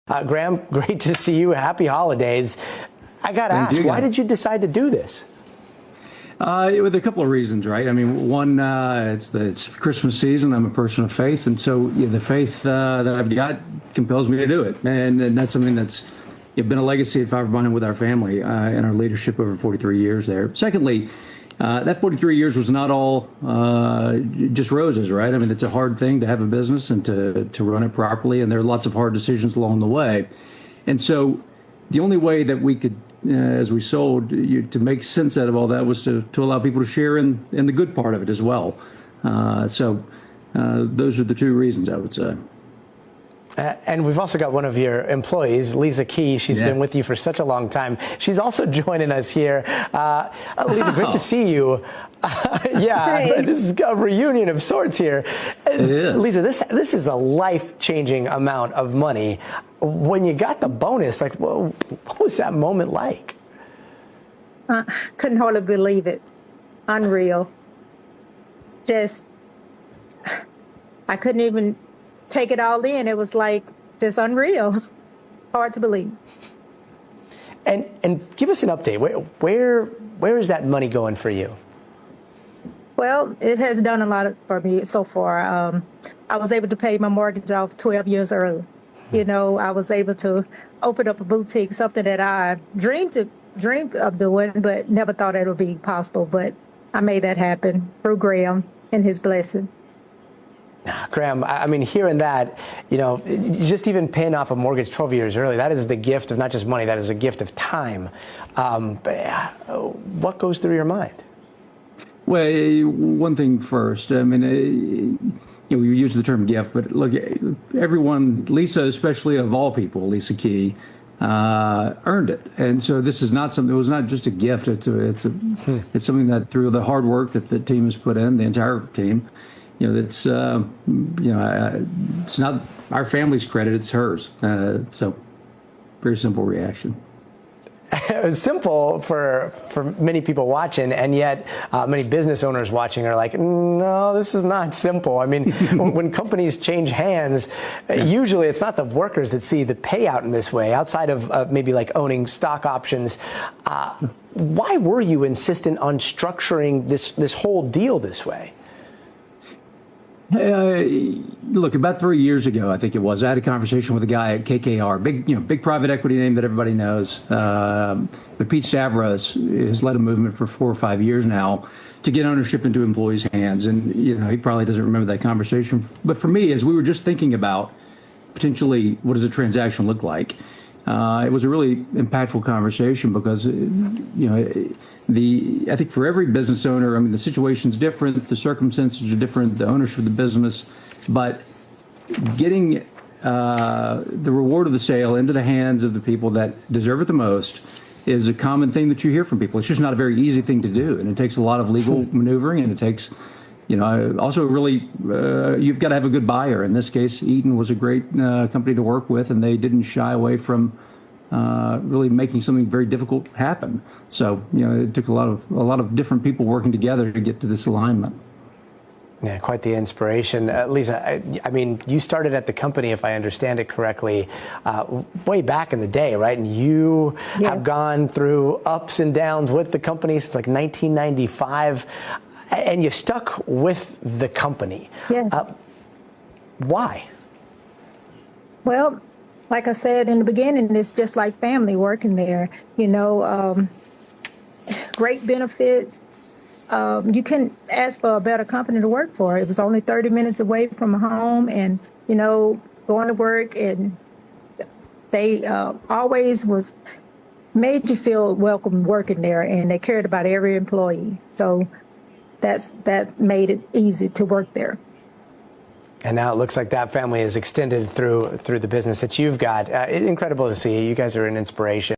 Graham, great to see you. Happy holidays. I got to ask, why did you decide to do this? With a couple of reasons, right? I mean, one, it's Christmas season. I'm a person of faith, and so the faith that I've got compels me to do it, and that's something that's been a legacy of Fiber Bonding with our family and our leadership over 43 years there. Secondly, that 43 years was not all just roses, right? I mean, it's a hard thing to have a business and to run it properly, and there are lots of hard decisions along the way. And so the only way that we could, as we sold, to make sense out of all that was to allow people to share in the good part of it as well. So those are the two reasons, I would say. And we've also got one of your employees, Lisa Key. She's been with you for such a long time. She's also joining us here. Lisa, great to see you. This is a reunion of sorts here. It is. Lisa, this is a life-changing amount of money. When you got the bonus, what was that moment like? Couldn't hardly believe it. Unreal. I couldn't even take it all in. It was like just unreal. Hard to believe. And give us an update. Where is that money going for you? Well, it has done a lot for me so far. I was able to pay my mortgage off 12 years early. I was able to open up a boutique, something that I dreamed of doing, but never thought it would be possible. But I made that happen through Graham and his blessing. Graham, I mean, hearing that, just even paying off a mortgage 12 years early, that is the gift of not just money, that is a gift of time. What goes through your mind? Well, one thing first, I mean, we use the term gift, but look, everyone, Lisa, especially of all people, Lisa Key, earned it. And so this is not something, it was not just a gift, it's something that through the hard work that the team has put in, the entire team, it's not our family's credit, it's hers. So very simple reaction. It was simple for many people watching, and yet many business owners watching are like, no, this is not simple. I mean, when companies change hands, usually it's not the workers that see the payout in this way, outside of maybe like owning stock options. Why were you insistent on structuring this whole deal this way? Look, about 3 years ago, I think it was, I had a conversation with a guy at KKR, big private equity name that everybody knows. But Pete Stavros has led a movement for 4 or 5 years now to get ownership into employees' hands. And, he probably doesn't remember that conversation. But for me, as we were just thinking about potentially what does a transaction look like, it was a really impactful conversation because, I think for every business owner, I mean, the situation's different, the circumstances are different, the ownership of the business, but getting the reward of the sale into the hands of the people that deserve it the most is a common thing that you hear from people. It's just not a very easy thing to do, and it takes a lot of legal maneuvering, and it takes, also really, you've got to have a good buyer. In this case, Eaton was a great company to work with, and they didn't shy away from really making something very difficult happen. So, it took a lot of different people working together to get to this alignment. Yeah, quite the inspiration. Lisa, I mean, you started at the company, if I understand it correctly, way back in the day, right? And you have gone through ups and downs with the company since like 1995, and you stuck with the company. Yeah. Why? Well, like I said in the beginning, it's just like family working there. Great benefits. You couldn't ask for a better company to work for. It was only 30 minutes away from home, and going to work, and they always made you feel welcome working there, and they cared about every employee. So that made it easy to work there. And now it looks like that family is extended through the business that you've got. Incredible to see. You guys are an inspiration.